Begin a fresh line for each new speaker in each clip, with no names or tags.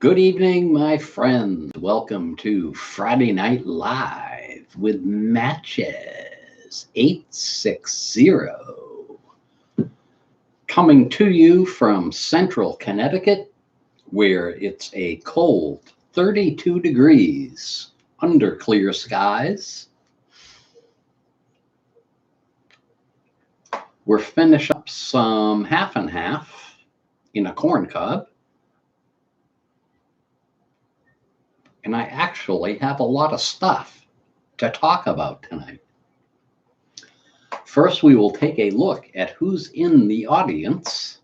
Good evening, my friends. Welcome to Friday Night Live with Matches 860. Coming to you from central Connecticut, where it's a cold 32 degrees under clear skies. We're finishing up some half and half in a corn cob. And I actually have a lot of stuff to talk about tonight. First, we will take a look at who's in the audience.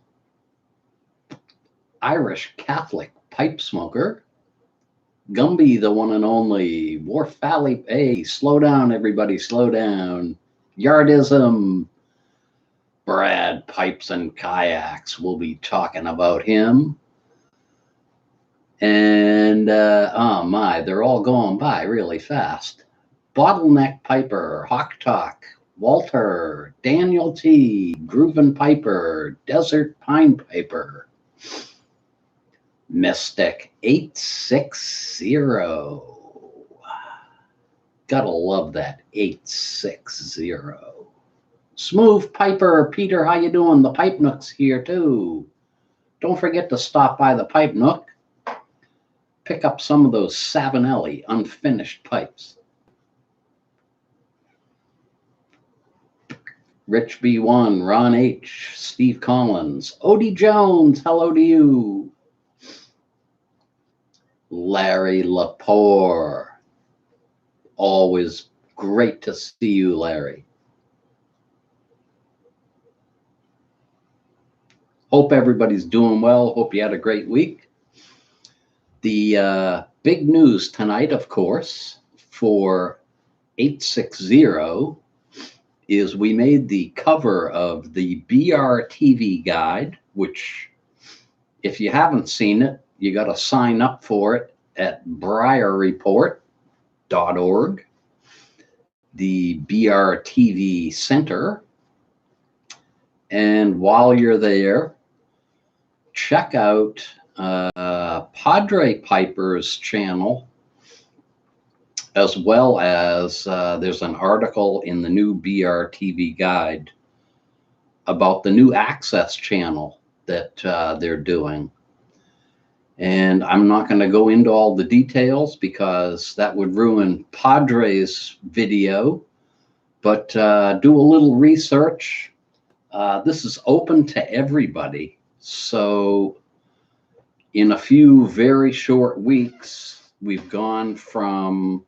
Irish Catholic pipe smoker. Gumby, the one and only. Wharf Valley. Hey, slow down, everybody, slow down. Yardism. Brad Pipes and Kayaks. We'll be talking about him. And, oh my, they're all going by really fast. Bottleneck Piper, Hawk Talk, Walter, Daniel T, Groovin' Piper, Desert Pine Piper, Mystic 860. Gotta love that 860. Smooth Piper, Peter, how you doing? The Pipe Nook's here too. Don't forget to stop by the Pipe Nook. Pick up some of those Savinelli unfinished pipes. Rich B1, Ron H, Steve Collins, Odie Jones, hello to you. Larry Lepore, always great to see you, Larry. Hope everybody's doing well. Hope you had a great week. The big news tonight, of course, for 860 is we made the cover of the BRTV guide, which if you haven't seen it, you got to sign up for it at briarreport.org, the BRTV Center. And while you're there, check out Padre Piper's channel, as well as there's an article in the new BRTV guide about the new Access channel that they're doing. And I'm not going to go into all the details because that would ruin Padre's video, but do a little research. This is open to everybody. So in a few very short weeks, we've gone from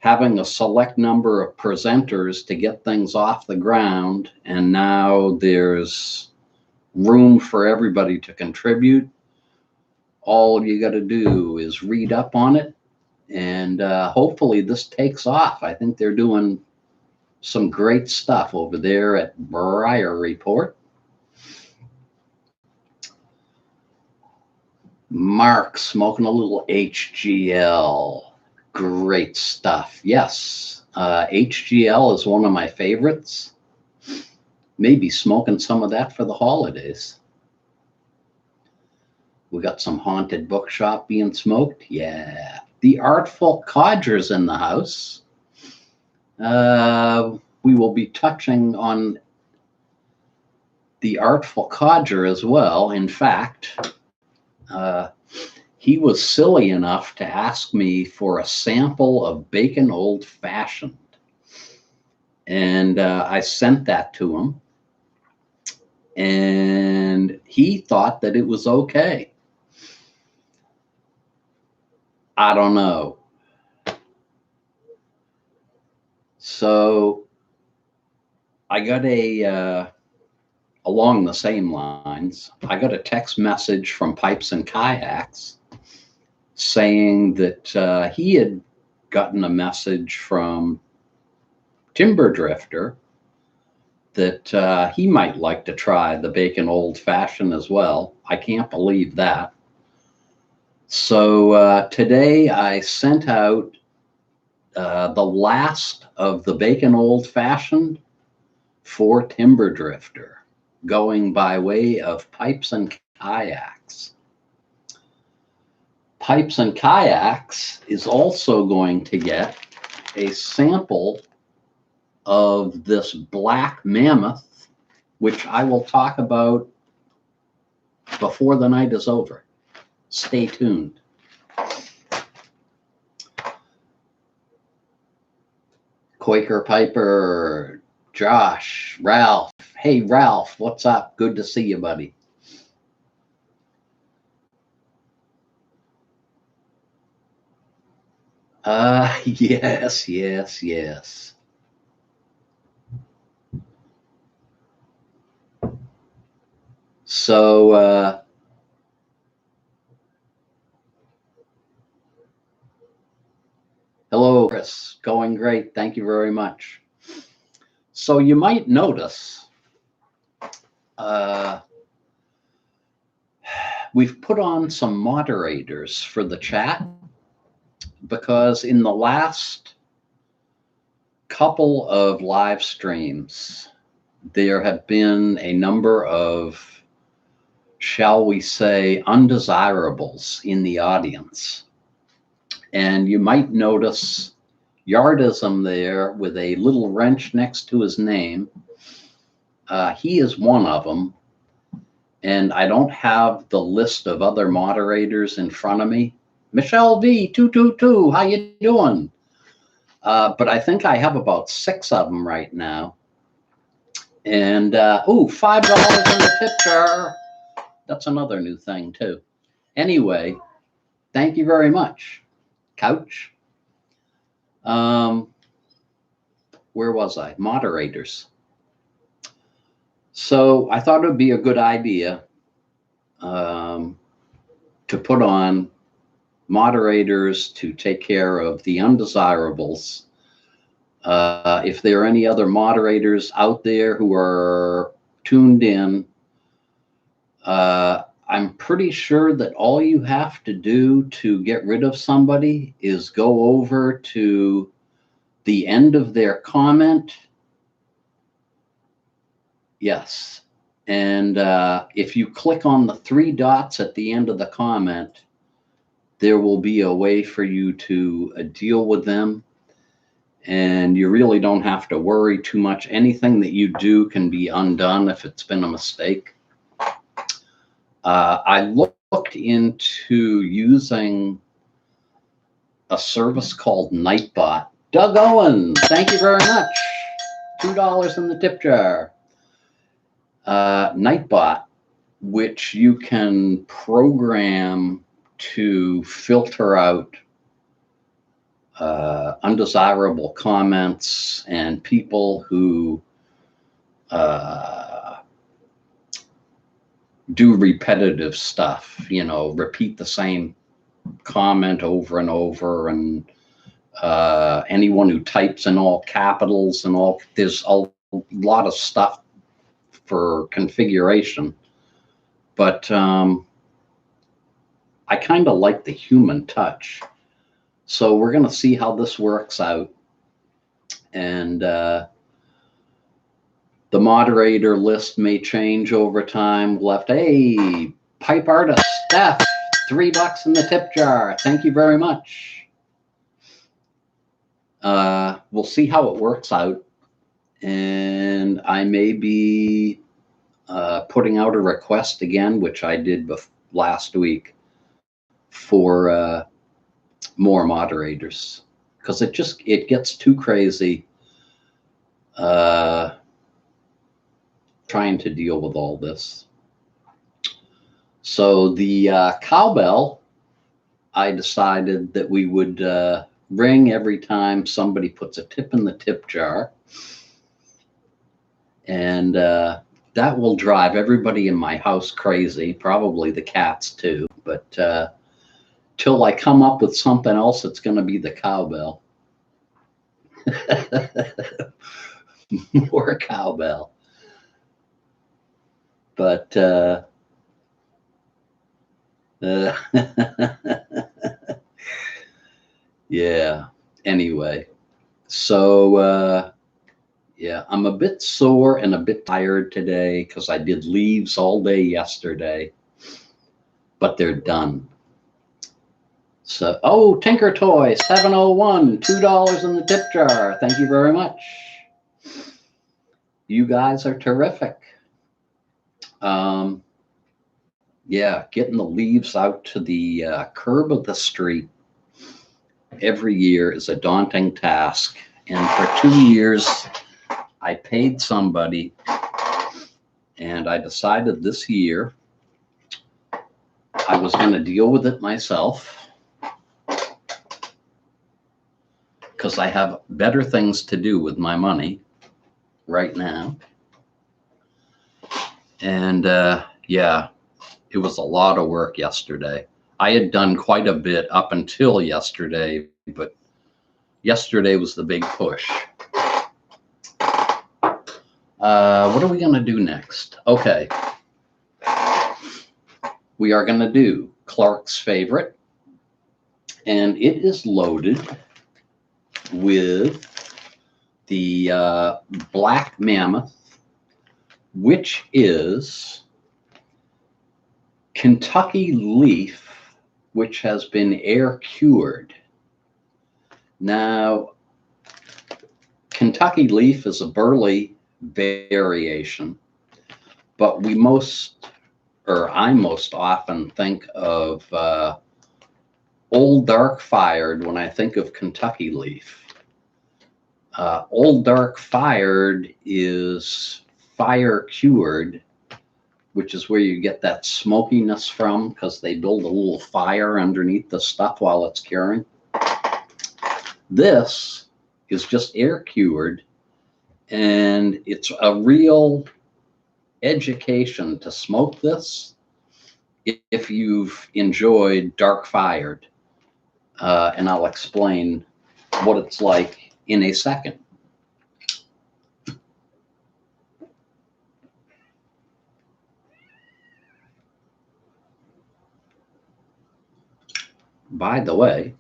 having a select number of presenters to get things off the ground, and now there's room for everybody to contribute. All you got to do is read up on it, and hopefully this takes off. I think they're doing some great stuff over there at Briar Report. Mark smoking a little HGL. Great stuff. Yes, HGL is one of my favorites. Maybe smoking some of that for the holidays. We got some Haunted Bookshop being smoked. Yeah. The Artful Codger's in the house. We will be touching on the Artful Codger as well. In fact, he was silly enough to ask me for a sample of Bacon Old Fashioned. And I sent that to him. And he thought that it was okay. I don't know. So I got along the same lines, I got a text message from Pipes and Kayaks saying that he had gotten a message from Timber Drifter that he might like to try the Bacon Old Fashioned as well. I can't believe that. So today I sent out the last of the Bacon Old Fashioned for Timber Drifter, going by way of Pipes and Kayaks. Pipes and Kayaks is also going to get a sample of this black mammoth, which I will talk about before the night is over. Stay tuned. Quaker Piper, Josh, Ralph. Hey, Ralph, what's up? Good to see you, buddy. Yes, yes, yes. So, hello, Chris. Going great. Thank you very much. So you might notice we've put on some moderators for the chat because in the last couple of live streams, there have been a number of, shall we say, undesirables in the audience. And you might notice Yardism there with a little wrench next to his name. He is one of them. And I don't have the list of other moderators in front of me. Michelle V, 222, how you doing? But I think I have about 6 of them right now. And, ooh, $5 in the tip jar. That's another new thing, too. Anyway, thank you very much, Couch. Where was I? Moderators. So I thought it would be a good idea to put on moderators to take care of the undesirables. If there are any other moderators out there who are tuned in, I'm pretty sure that all you have to do to get rid of somebody is go over to the end of their comment. Yes. And if you click on the 3 dots at the end of the comment, there will be a way for you to deal with them. And you really don't have to worry too much. Anything that you do can be undone if it's been a mistake. I looked into using a service called Nightbot. Doug Owen, thank you very much. $2 in the tip jar. Nightbot, which you can program to filter out undesirable comments and people who do repetitive stuff, you know, repeat the same comment over and over, and anyone who types in all capitals and all, there's a lot of stuff for configuration. But I kind of like the human touch. So we're going to see how this works out. And the moderator list may change over time. Left, hey, pipe artist, Steph, $3 in the tip jar. Thank you very much. We'll see how it works out. And I may be putting out a request again, which I did last week, for more moderators, because it gets too crazy trying to deal with all this. So the cowbell, I decided that we would ring every time somebody puts a tip in the tip jar. And that will drive everybody in my house crazy, probably the cats too. But till I come up with something else, it's going to be the cowbell. More cowbell. But yeah, anyway. So yeah, I'm a bit sore and a bit tired today because I did leaves all day yesterday, but they're done. So, oh, Tinker Toy 701, $2 in the tip jar. Thank you very much. You guys are terrific. Yeah, getting the leaves out to the curb of the street every year is a daunting task. And for 2 years, I paid somebody, and I decided this year I was going to deal with it myself because I have better things to do with my money right now. And yeah, it was a lot of work yesterday. I had done quite a bit up until yesterday, but yesterday was the big push. What are we going to do next? Okay. We are going to do Clark's favorite, and it is loaded with the Black Mammoth, which is Kentucky Leaf, which has been air cured. Now, Kentucky Leaf is a burley variation, but I most often think of Old Dark Fired when I think of Kentucky Leaf. Old Dark Fired is fire cured, which is where you get that smokiness from because they build a little fire underneath the stuff while it's curing. This is just air cured, and it's a real education to smoke this if you've enjoyed Dark Fired. And I'll explain what it's like in a second. By the way,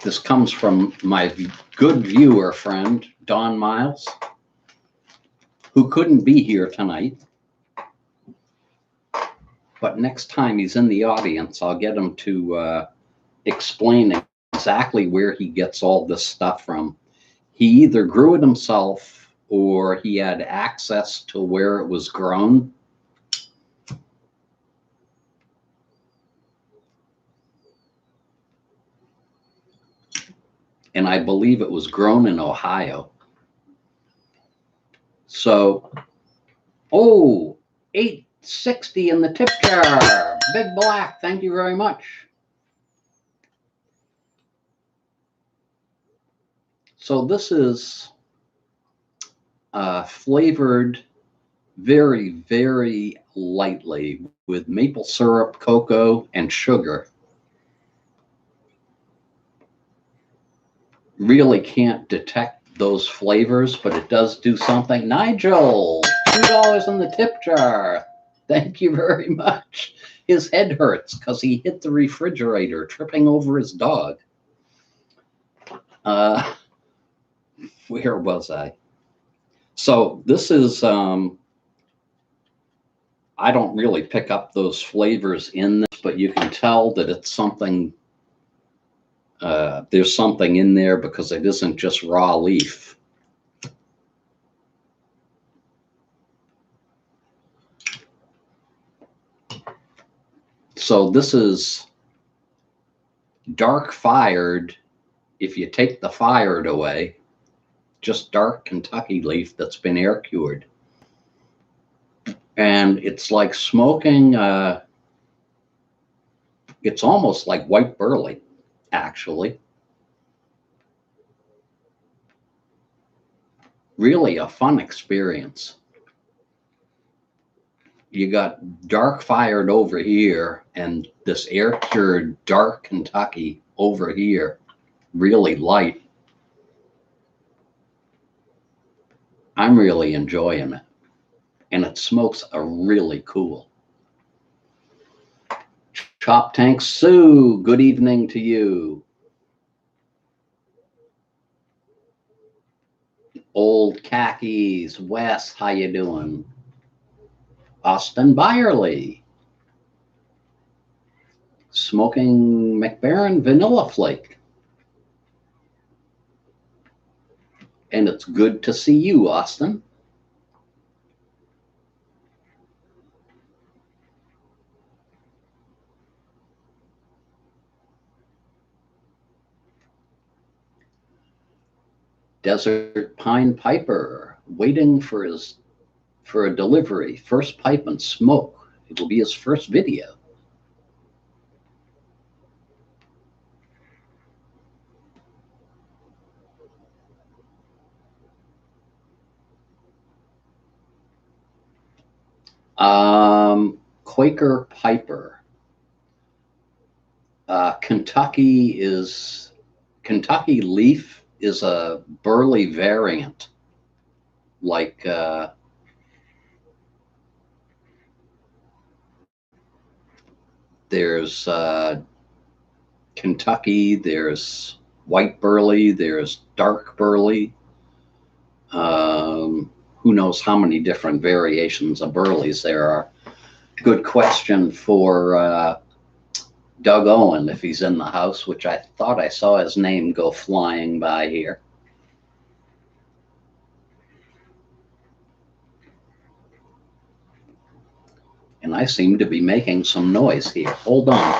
this comes from my good viewer friend, Don Miles, who couldn't be here tonight. But next time he's in the audience, I'll get him to explain exactly where he gets all this stuff from. He either grew it himself or he had access to where it was grown. And I believe it was grown in Ohio. So, oh, $8.60 in the tip jar. Big Black, thank you very much. So this is flavored very, very lightly with maple syrup, cocoa, and sugar. Really can't detect those flavors, but it does do something. Nigel, $2 in the tip jar. Thank you very much. His head hurts because he hit the refrigerator tripping over his dog. Where was I? So this is, I don't really pick up those flavors in this, but you can tell that it's something, there's something in there because it isn't just raw leaf. So this is Dark Fired. If you take the fired away, just dark Kentucky leaf that's been air cured. And it's like smoking, it's almost like white burley, actually. Really a fun experience. You got Dark Fired over here and this air cured dark Kentucky over here, really light. I'm really enjoying it. And it smokes a really cool. Chop Tank Sue, good evening to you. Old Khakis, Wes, how you doing? Austin Byerly. smoking McBaron Vanilla Flake. And it's good to see you, Austin. Desert Pine Piper, waiting for a delivery. First pipe and smoke. It'll be his first video. Quaker Piper. Kentucky Leaf is a burley variant, like there's Kentucky, there's white burley, there's dark burley. Who knows how many different variations of burleys there are. Good question for Doug Owen, if he's in the house, which I thought I saw his name go flying by here. And I seem to be making some noise here. Hold on.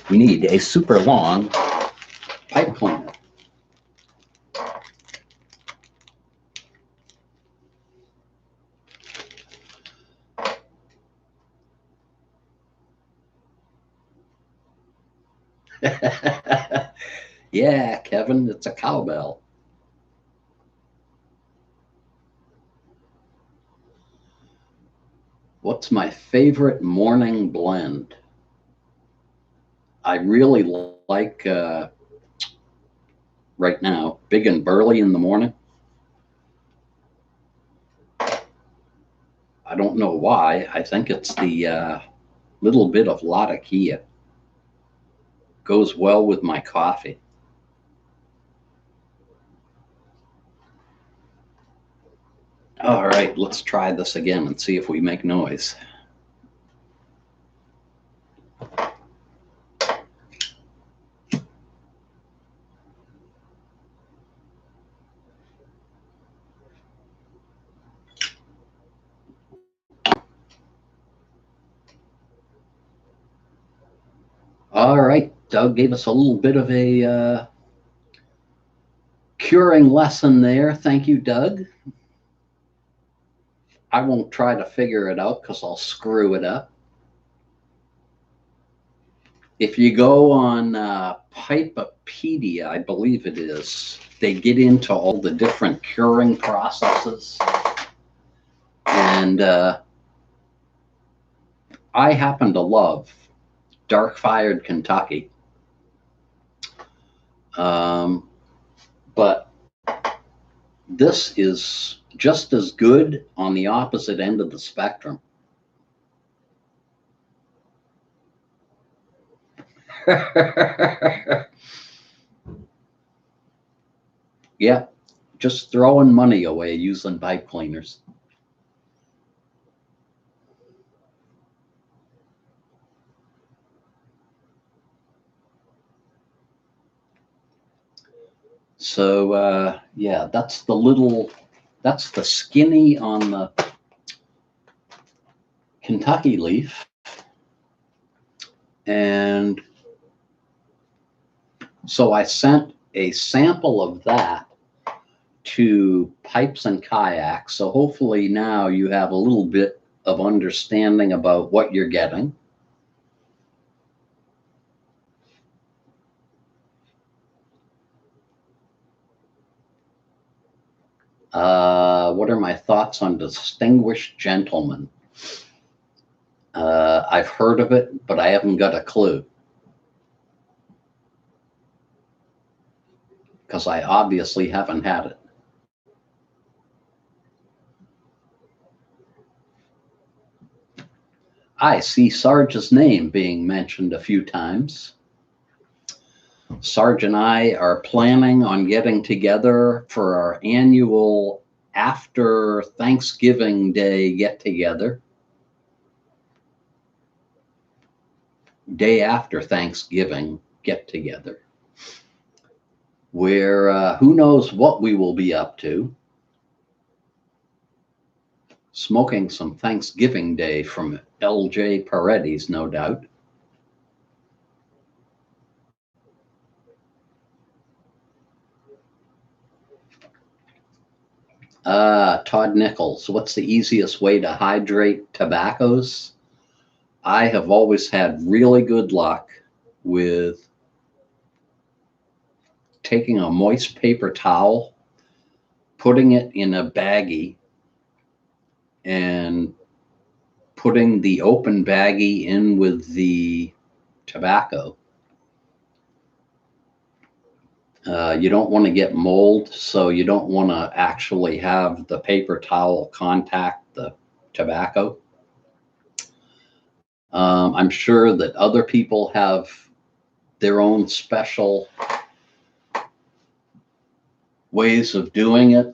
We need a super long pipe cleaner. Yeah, Kevin, it's a cowbell. What's my favorite morning blend? I really like, right now, Big and Burley in the morning. I don't know why. I think it's the little bit of Latakia. Goes well with my coffee. All right, let's try this again and see if we make noise. All right, Doug gave us a little bit of a curing lesson there. Thank you, Doug. I won't try to figure it out because I'll screw it up. If you go on Pipepedia, I believe it is, they get into all the different curing processes. And I happen to love Dark Fired Kentucky. But this is just as good on the opposite end of the spectrum. Yeah, just throwing money away using pipe cleaners. So yeah, that's the skinny on the Kentucky Leaf. And so I sent a sample of that to Pipes and Kayaks. So hopefully now you have a little bit of understanding about what you're getting. What are my thoughts on Distinguished Gentleman? I've heard of it, but I haven't got a clue. Because I obviously haven't had it. I see Sarge's name being mentioned a few times. Sarge and I are planning on getting together for our annual after Thanksgiving Day get together. Day after Thanksgiving get together, where who knows what we will be up to. Smoking some Thanksgiving Day from LJ Paredes, no doubt. Todd Nichols, what's the easiest way to hydrate tobaccos? I have always had really good luck with taking a moist paper towel, putting it in a baggie, and putting the open baggie in with the tobacco. You don't want to get mold, so you don't want to actually have the paper towel contact the tobacco. I'm sure that other people have their own special ways of doing it,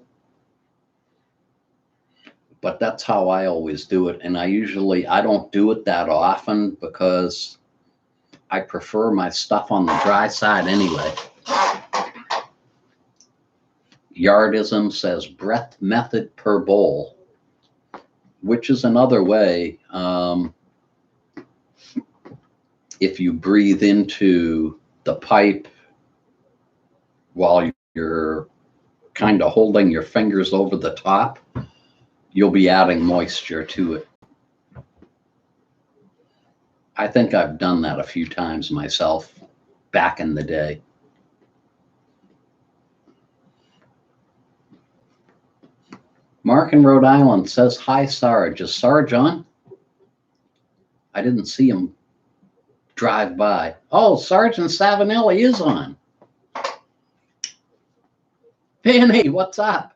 but that's how I always do it. And I don't do it that often because I prefer my stuff on the dry side anyway. Yardism says breath method per bowl, which is another way. If you breathe into the pipe while you're kind of holding your fingers over the top, you'll be adding moisture to it. I think I've done that a few times myself back in the day. Mark in Rhode Island says, hi, Sarge. Is Sarge on? I didn't see him drive by. Oh, Sergeant Savinelli is on. Penny, what's up?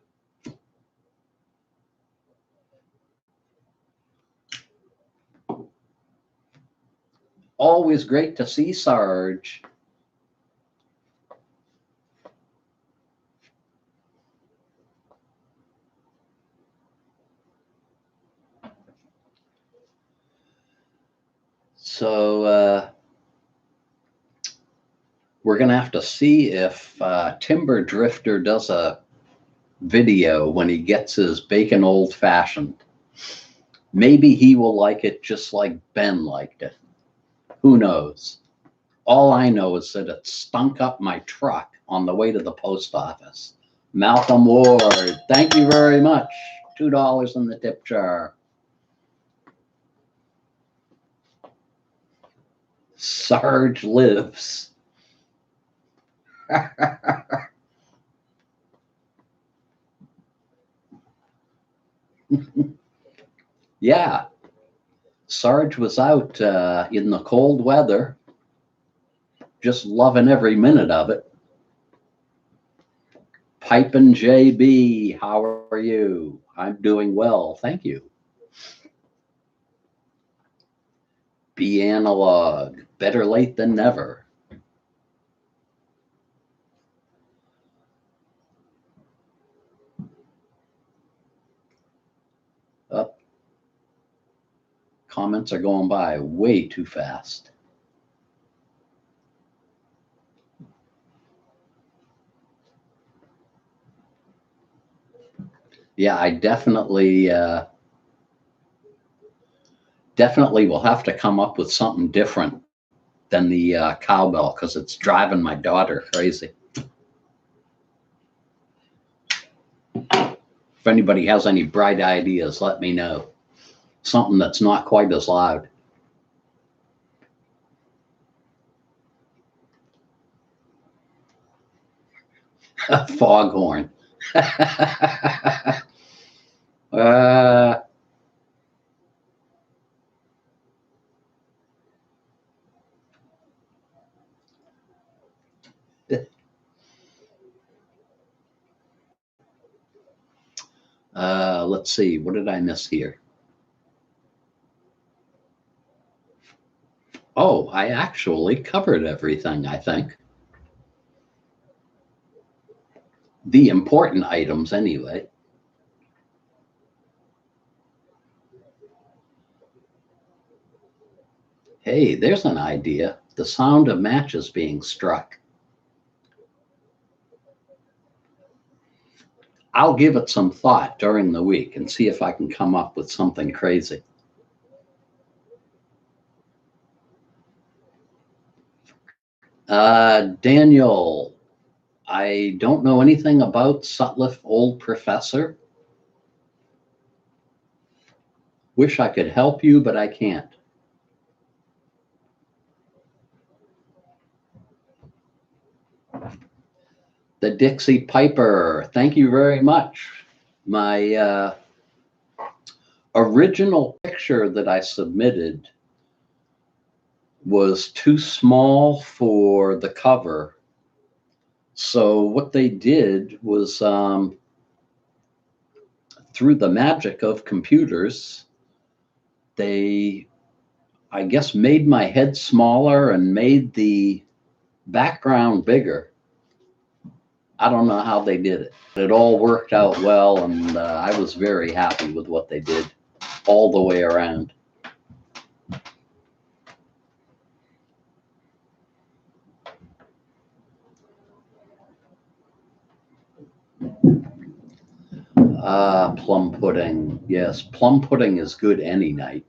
Always great to see Sarge. So we're going to have to see if Timber Drifter does a video when he gets his bacon old fashioned. Maybe he will like it just like Ben liked it. Who knows? All I know is that it stunk up my truck on the way to the post office. Malcolm Ward, thank you very much. $2 in the tip jar. Sarge lives. Yeah, Sarge was out in the cold weather, just loving every minute of it. Pipin' JB, how are you? I'm doing well, thank you. Be analog, better late than never. Up. Comments are going by way too fast. Yeah, I definitely will have to come up with something different than the cowbell because it's driving my daughter crazy. If anybody has any bright ideas, let me know. Something that's not quite as loud. Foghorn. Let's see, what did I miss here? Oh, I actually covered everything, I think. The important items anyway. Hey, there's an idea. The sound of matches being struck. I'll give it some thought during the week and see if I can come up with something crazy. Daniel, I don't know anything about Sutliff Old Professor. Wish I could help you, but I can't. The Dixie Piper, thank you very much. My original picture that I submitted was too small for the cover. So what they did was, through the magic of computers, they, I guess, made my head smaller and made the background bigger. I don't know how they did it. It all worked out well, and I was very happy with what they did all the way around. Plum pudding. Yes, plum pudding is good any night.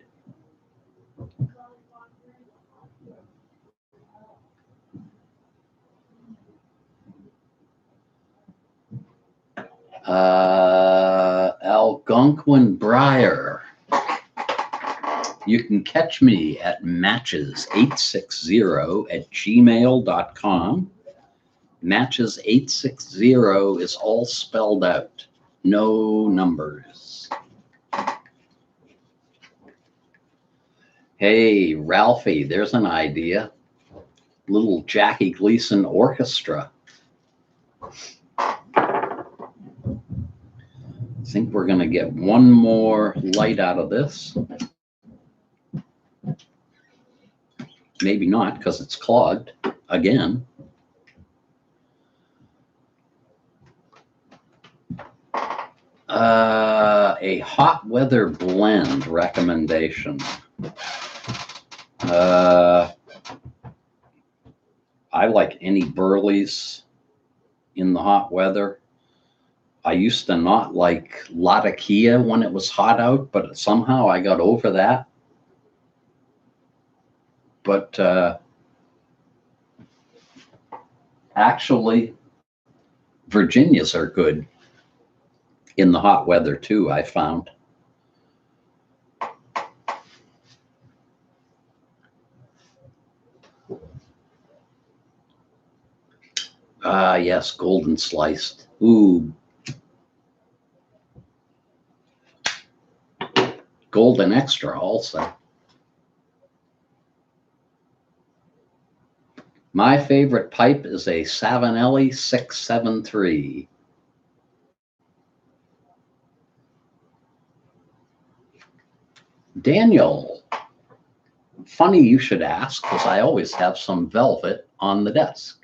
Algonquin Briar. You can catch me at matches860@gmail.com. Matches860 is all spelled out, no numbers. Hey, Ralphie, there's an idea. Little Jackie Gleason orchestra. I think we're going to get one more light out of this. Maybe not, because it's clogged again. A hot weather blend recommendation. I like any Burleys in the hot weather. I used to not like Latakia when it was hot out, but somehow I got over that. But actually, Virginias are good in the hot weather too, I found. Yes, golden sliced. Ooh. Golden extra also. My favorite pipe is a Savinelli 673. Daniel, funny you should ask, because I always have some velvet on the desk.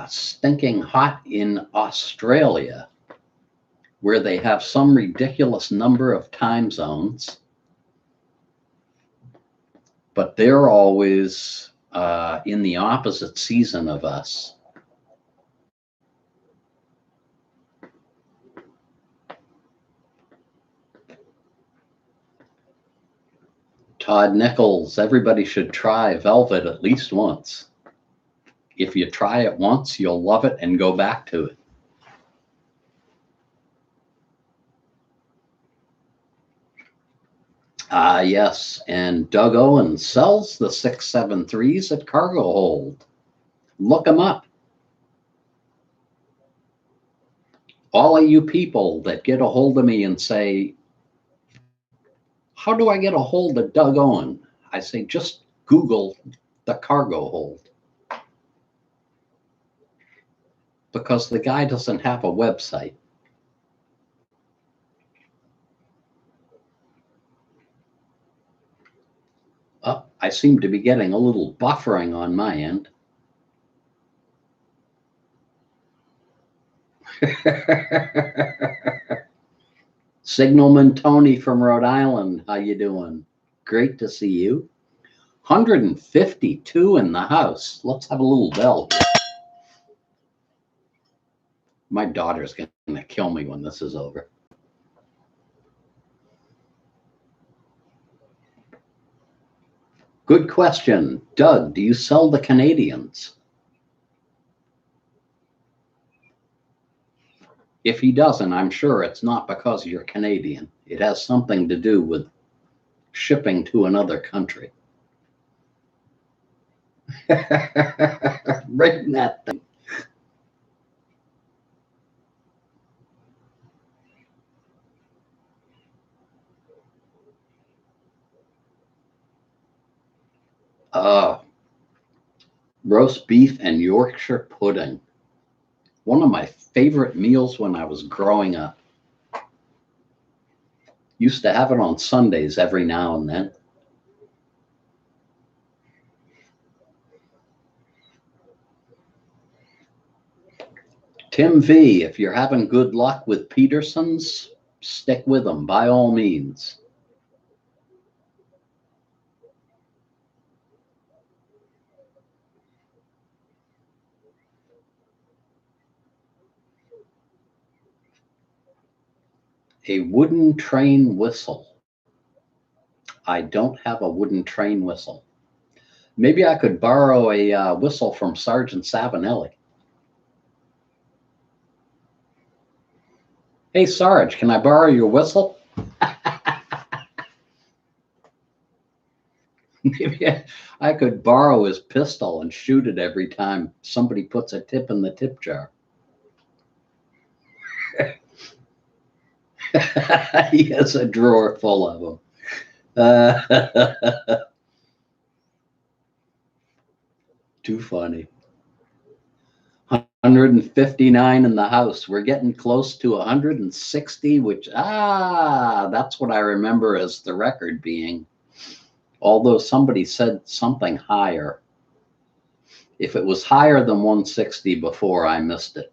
Stinking hot in Australia, where they have some ridiculous number of time zones, but they're always in the opposite season of us. Todd Nichols, everybody should try velvet at least once. If you try it once, you'll love it and go back to it. Yes, and Doug Owen sells the 673s at Cargo Hold. Look them up. All of you people that get a hold of me and say, how do I get a hold of Doug Owen? I say, just Google the Cargo Hold. Because the guy doesn't have a website. Oh, I seem to be getting a little buffering on my end. Signalman Tony from Rhode Island, how you doing? Great to see you. 152 in the house. Let's have a little bell here. My daughter's going to kill me when this is over. Good question. Doug, do you sell the Canadians? If he doesn't, I'm sure it's not because you're Canadian. It has something to do with shipping to another country. Bring that thing. Roast beef and Yorkshire pudding. One of my favorite meals when I was growing up. Used to have it on Sundays every now and then. Tim V, if you're having good luck with Peterson's, stick with them by all means. A wooden train whistle. I don't have a wooden train whistle. Maybe I could borrow a whistle from Sergeant Savinelli. Hey, Sarge, can I borrow your whistle? Maybe I could borrow his pistol and shoot it every time somebody puts a tip in the tip jar. He has a drawer full of them. Too funny. 159 in the house. We're getting close to 160, which, that's what I remember as the record being. Although somebody said something higher. If it was higher than 160 before, I missed it.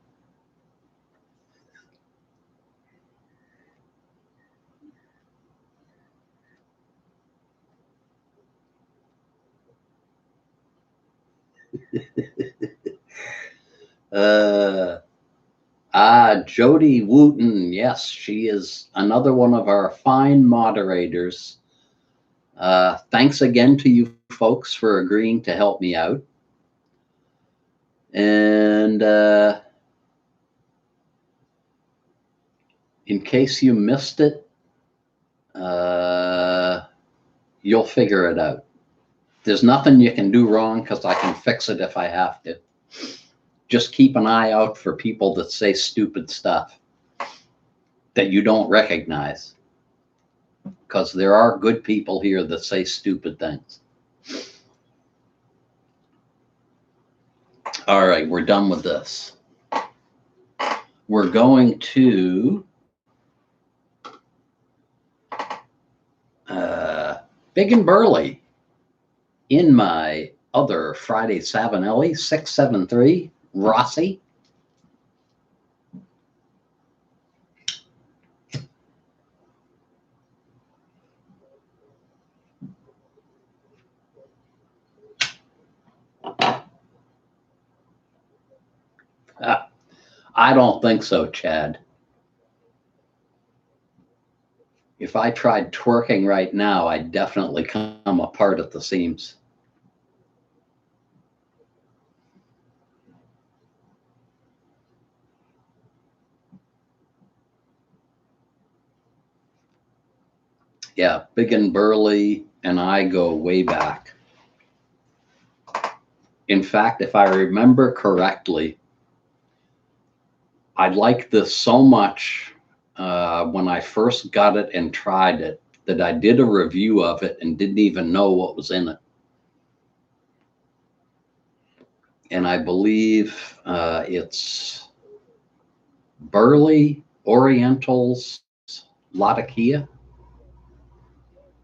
Jody Wooten. Yes, she is another one of our fine moderators. Thanks again to you folks for agreeing to help me out. And in case you missed it, you'll figure it out. There's nothing you can do wrong because I can fix it if I have to. Just keep an eye out for people that say stupid stuff that you don't recognize, because there are good people here that say stupid things. All right, we're done with this. We're going to Big and Burly in my other Friday Savinelli, 673 Rossi. I don't think so, Chad. If I tried twerking right now, I'd definitely come apart at the seams. Yeah, Big and Burly and I go way back. In fact, if I remember correctly, I liked this so much when I first got it and tried it that I did a review of it and didn't even know what was in it. And I believe it's Burly Orientals Latakia.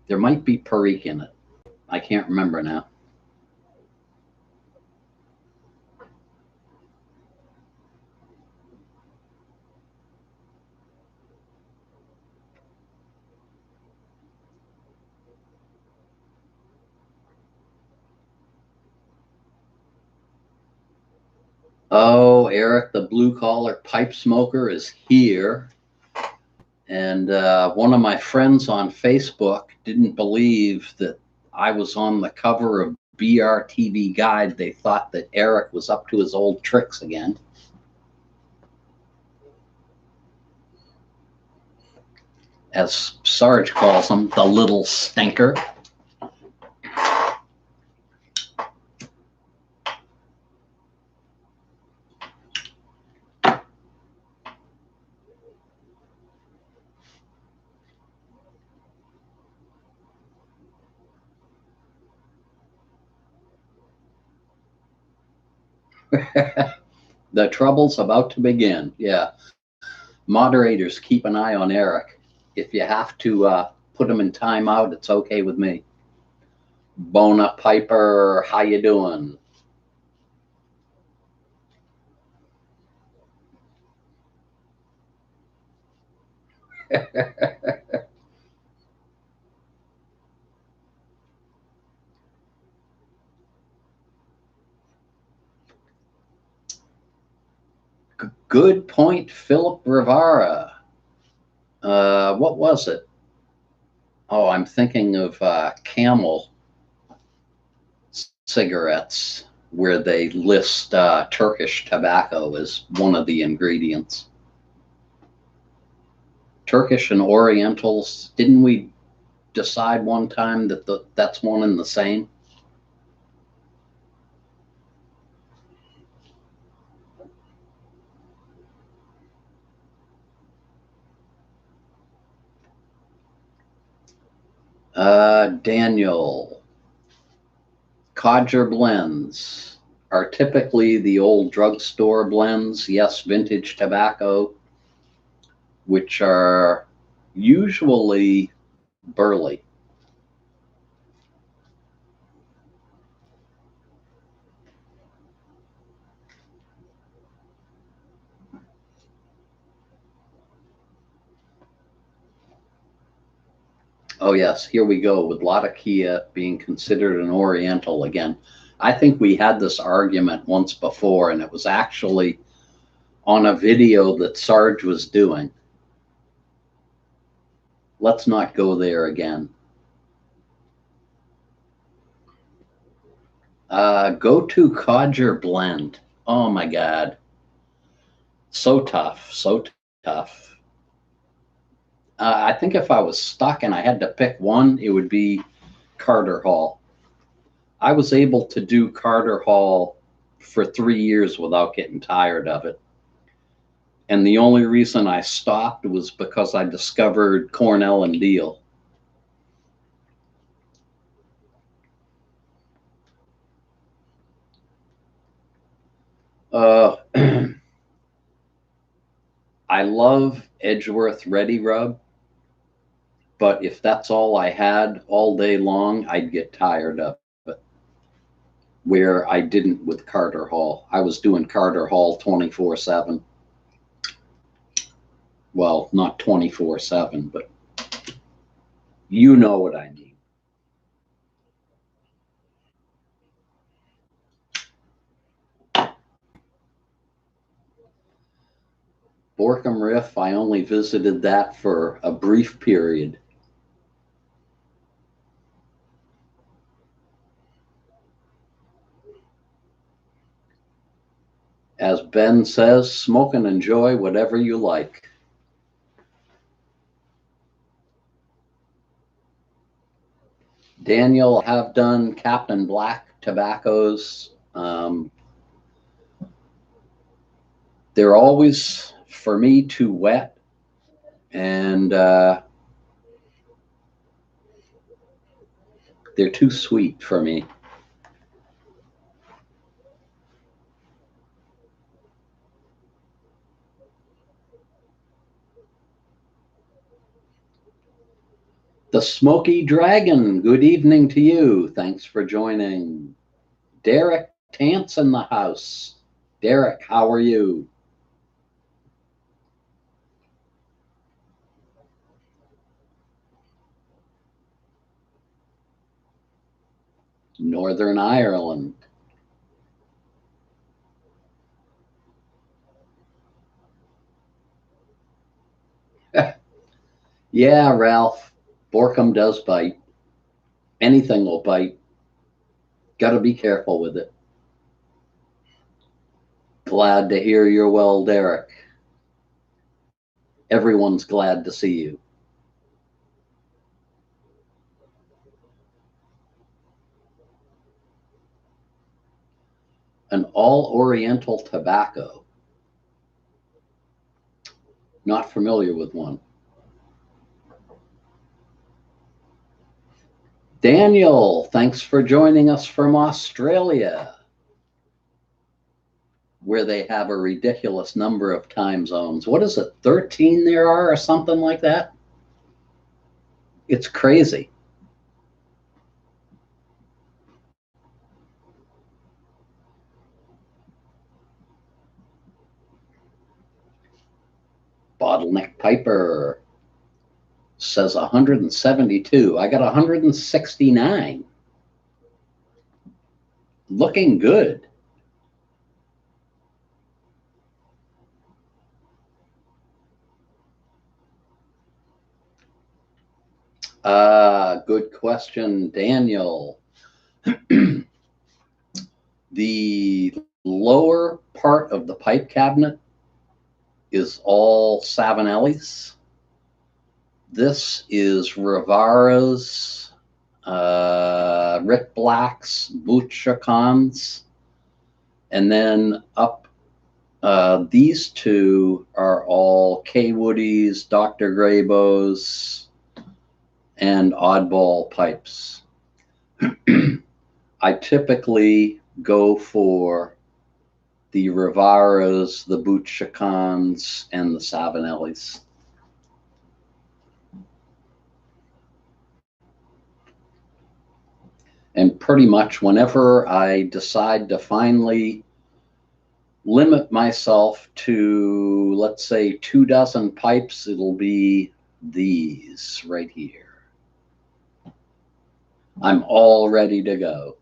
There might be Perique in it. I can't remember now. Oh, Eric, the blue collar pipe smoker is here. And one of my friends on Facebook didn't believe that I was on the cover of BRTV Guide. They thought that Eric was up to his old tricks again. As Sarge calls him, the little stinker. The trouble's about to begin. Yeah. Moderators, keep an eye on Eric. If you have to put him in timeout, it's okay with me. Bona Piper, how you doing? Good point, Philip Rivara. What was it? Oh, I'm thinking of Camel cigarettes, where they list Turkish tobacco as one of the ingredients. Turkish and Orientals, didn't we decide one time that that's one and the same? Daniel, Codger blends are typically the old drugstore blends, yes, vintage tobacco, which are usually burley. Oh, yes, here we go with Latakia being considered an Oriental again. I think we had this argument once before, and it was actually on a video that Sarge was doing. Let's not go there again. Go to Codger blend. Oh my God. So tough, so tough. I think if I was stuck and I had to pick one, it would be Carter Hall. I was able to do Carter Hall for 3 years without getting tired of it. And the only reason I stopped was because I discovered Cornell and Diehl. I love Edgeworth Ready Rub, but if that's all I had all day long, I'd get tired of it. Where I didn't with Carter Hall. I was doing Carter Hall 24/7. Well, not 24/7, but you know what I mean. Borkum Riff, I only visited that for a brief period. As Ben says, smoke and enjoy whatever you like. Daniel, have done Captain Black tobaccos. They're always, for me, too wet. And they're too sweet for me. The Smoky Dragon, good evening to you. Thanks for joining. Derek Tance in the house. Derek, how are you? Northern Ireland. Yeah, Ralph, Borkum does bite. Anything will bite. Got to be careful with it. Glad to hear you're well, Derek. Everyone's glad to see you. An all-Oriental tobacco. Not familiar with one. Daniel, thanks for joining us from Australia, where they have a ridiculous number of time zones. What is it, 13 there are or something like that? It's crazy. Bottleneck Piper says 172. I got 169. Looking good. Good question, Daniel. The lower part of the pipe cabinet is all Savinellis. This is Rivara's, Rick Black's, Butchakans, and then up, these two are all K. Woody's, Dr. Graybo's, and Oddball pipes. I typically go for the Rivaras, the Butchakans, and the Savinellis. And pretty much whenever I decide to finally limit myself to, let's say, 24 pipes, it'll be these right here. I'm all ready to go.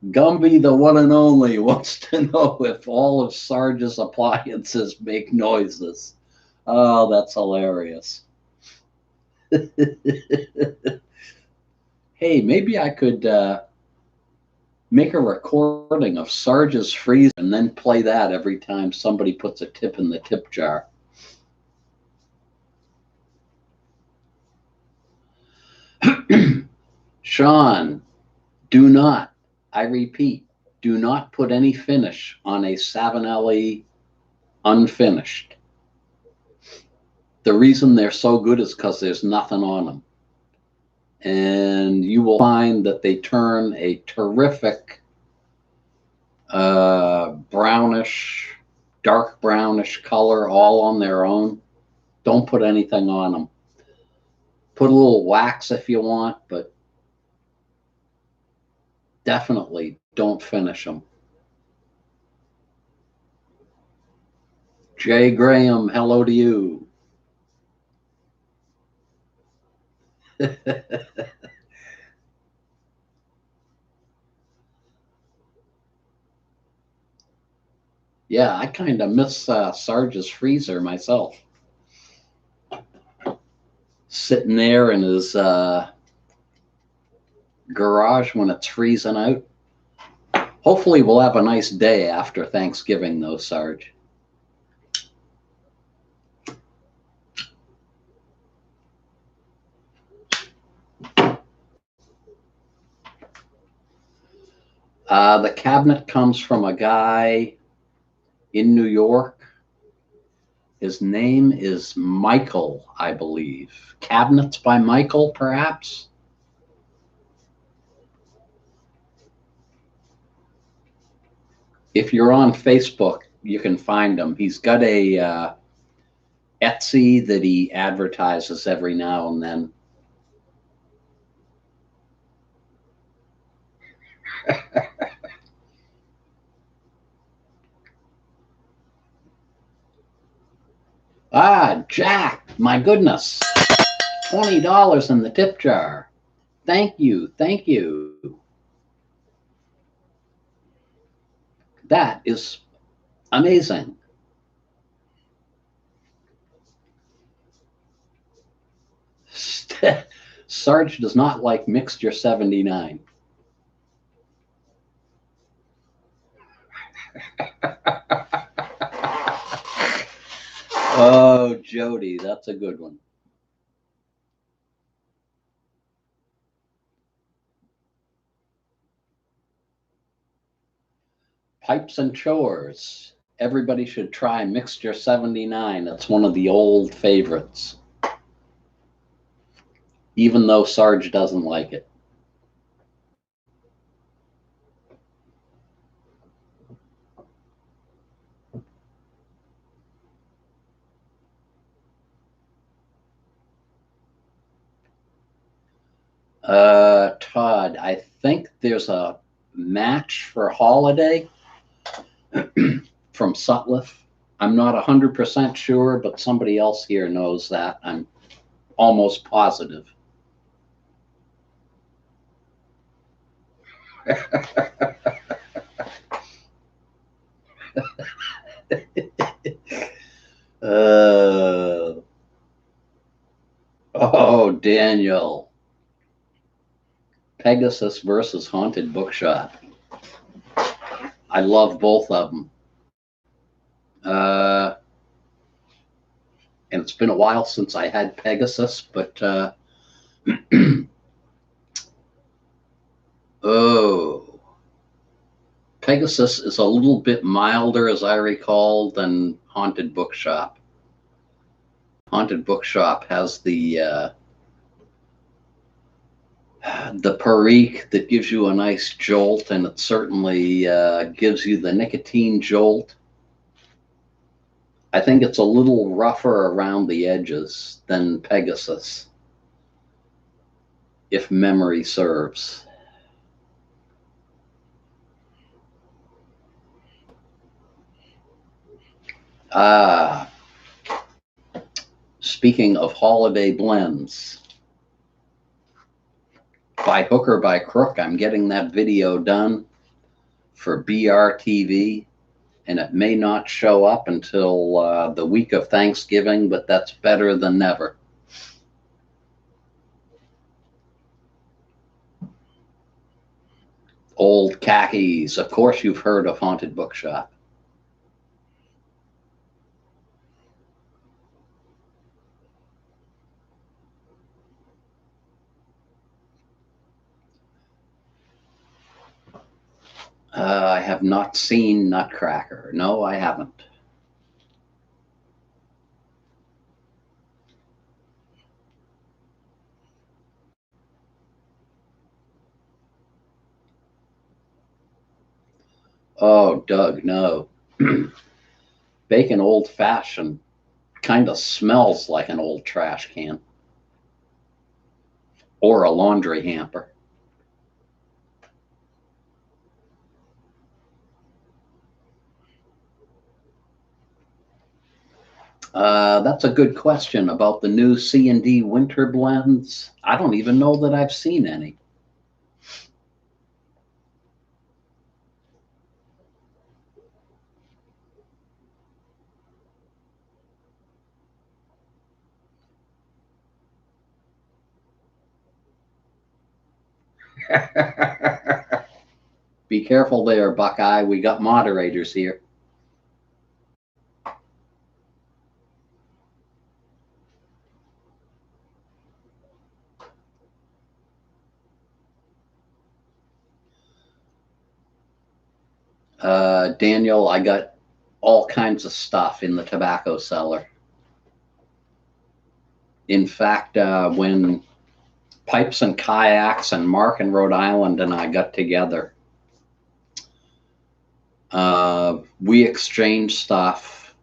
Gumby, the one and only, wants to know if all of Sarge's appliances make noises. Oh, that's hilarious. Hey, maybe I could make a recording of Sarge's freezer and then play that every time somebody puts a tip in the tip jar. Sean, do not, I repeat, do not put any finish on a Savinelli unfinished. The reason they're so good is because there's nothing on them. And you will find that they turn a terrific brownish, dark brownish color all on their own. Don't put anything on them. Put a little wax if you want, but definitely don't finish them. Jay Graham, hello to you. Yeah, I kind of miss Sarge's freezer myself. Sitting there in his garage when it's freezing out. Hopefully we'll have a nice day after Thanksgiving though, Sarge. The cabinet comes from a guy in New York. His name is Michael, I believe. Cabinets by Michael, perhaps? If you're on Facebook, you can find him. He's got a Etsy that he advertises every now and then. Ah, Jack, my goodness. $20 in the tip jar. Thank you. Thank you. That is amazing. Sarge does not like Mixture 79. Oh, Jody, that's a good one. Pipes and Chores. Everybody should try Mixture 79. It's one of the old favorites, even though Sarge doesn't like it. Todd, I think there's a match for Holiday from Sutliff. I'm not 100% sure, but somebody else here knows that. I'm almost positive. Oh, Daniel. Pegasus versus Haunted Bookshop. I love both of them. And it's been a while since I had Pegasus, but oh, Pegasus is a little bit milder, as I recall, than Haunted Bookshop. Haunted Bookshop has the Perique that gives you a nice jolt, and it certainly gives you the nicotine jolt. I think it's a little rougher around the edges than Pegasus, if memory serves. Speaking of holiday blends, by hook or by crook, I'm getting that video done for BRTV, and it may not show up until the week of Thanksgiving, but that's better than never. Old Khakis. Of course you've heard of Haunted Bookshop. I have not seen Nutcracker. No, I haven't. Oh, Doug, no. Bacon Old Fashioned kind of smells like an old trash can or a laundry hamper. That's a good question about the new C&D winter blends. I don't even know that I've seen any. Be careful there, Buckeye. We got moderators here. Daniel, I got all kinds of stuff in the tobacco cellar. In fact, when Pipes and Kayaks and Mark in Rhode Island and I got together, We exchanged stuff,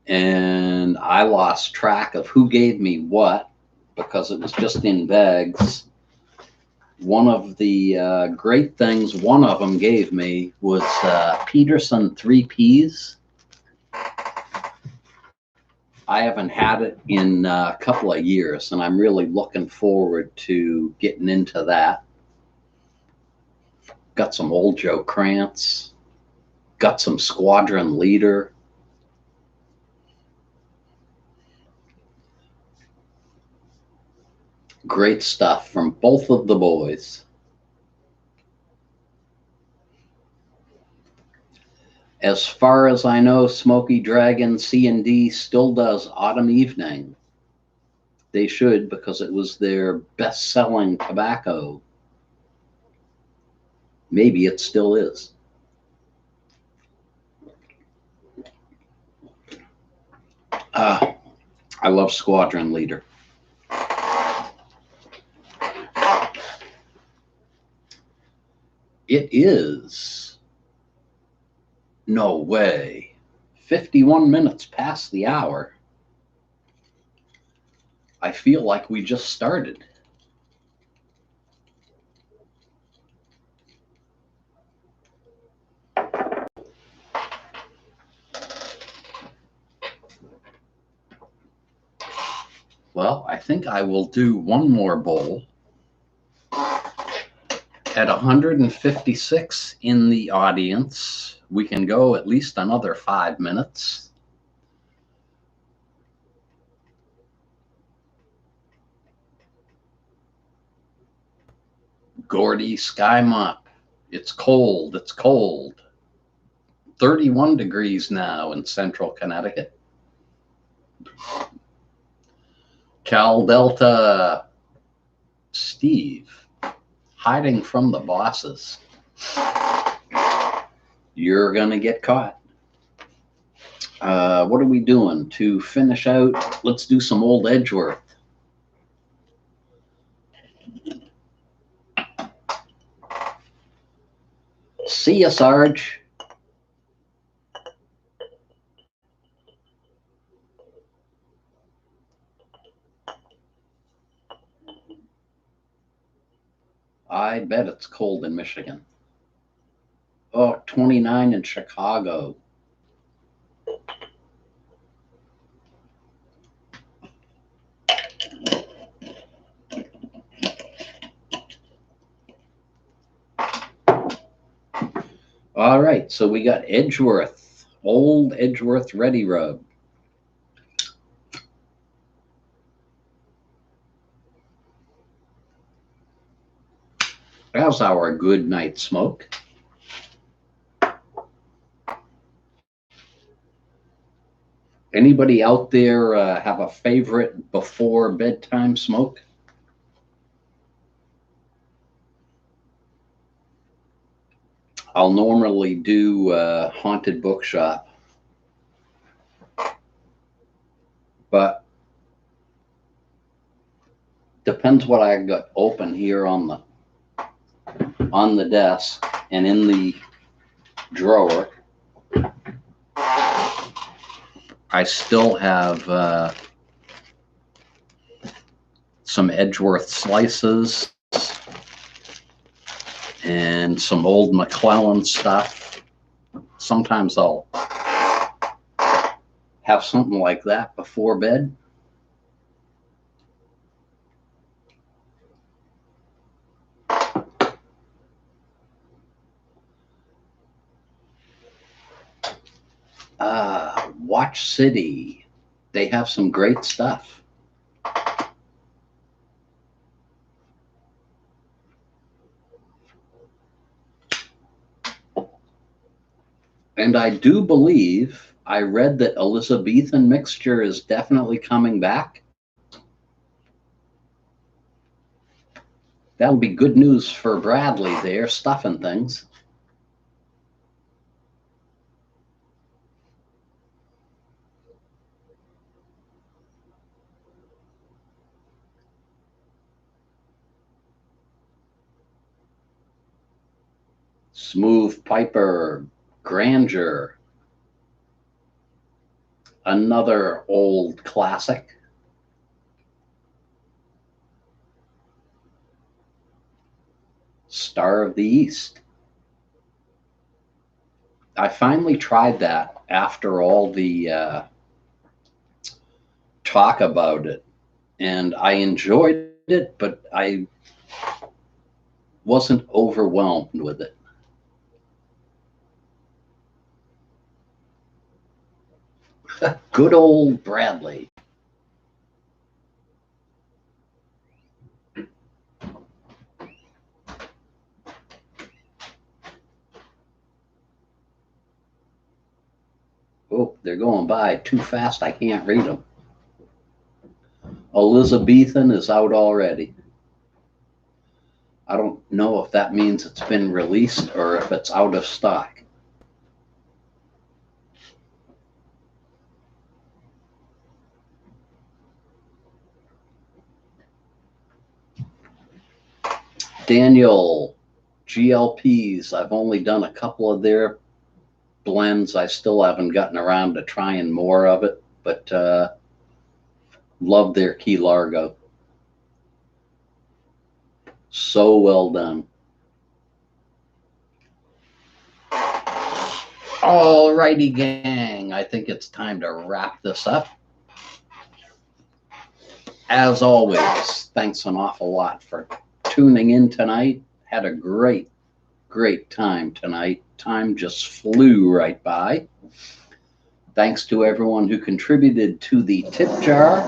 and I lost track of who gave me what because it was just in bags. One of the great things one of them gave me was Peterson 3Ps. I haven't had it in a couple of years, and I'm really looking forward to getting into that. Got some old Joe Krantz, got some Squadron Leader. Great stuff from both of the boys. As far as I know, Smoky Dragon C&D still does Autumn Evening. They should, because it was their best-selling tobacco. Maybe it still is. I love Squadron Leader. It is, no way, 51 minutes past the hour. I feel like we just started. Well, I think I will do one more bowl. At 156 in the audience, we can go at least another 5 minutes. Gordy Skymop. It's cold. It's cold. 31 degrees now in central Connecticut. Cal Delta Steve, hiding from the bosses. You're going to get caught. What are we doing to finish out? Let's do some old Edgeworth. See ya, Sarge. I bet it's cold in Michigan. Oh, 29 in Chicago. All right, so we got Edgeworth, old Edgeworth Ready Rub. How's our good night smoke? Anybody out there have a favorite before bedtime smoke? I'll normally do Haunted Bookshop, but depends what I got open here on the desk and in the drawer. I still have some Edgeworth slices and some old McClellan stuff. Sometimes I'll have something like that before bed. Watch City. They have some great stuff. And I do believe I read that Elizabethan mixture is definitely coming back. That'll be good news for Bradley there, stuffing things. Smooth Piper, Grandeur, another old classic. Star of the East. I finally tried that after all the talk about it, and I enjoyed it, but I wasn't overwhelmed with it. Good old Bradley. Oh, they're going by too fast. I can't read them. Elizabethan is out already. I don't know if that means it's been released or if it's out of stock. Daniel, GLPs. I've only done a couple of their blends. I still haven't gotten around to trying more of it, but love their Key Largo. So well done. Alrighty, gang. I think it's time to wrap this up. As always, thanks an awful lot for tuning in tonight. Had a great time tonight. Time just flew right by. Thanks to everyone who contributed to the tip jar.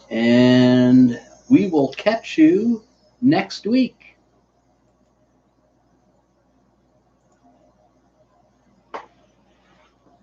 And we will catch you next week.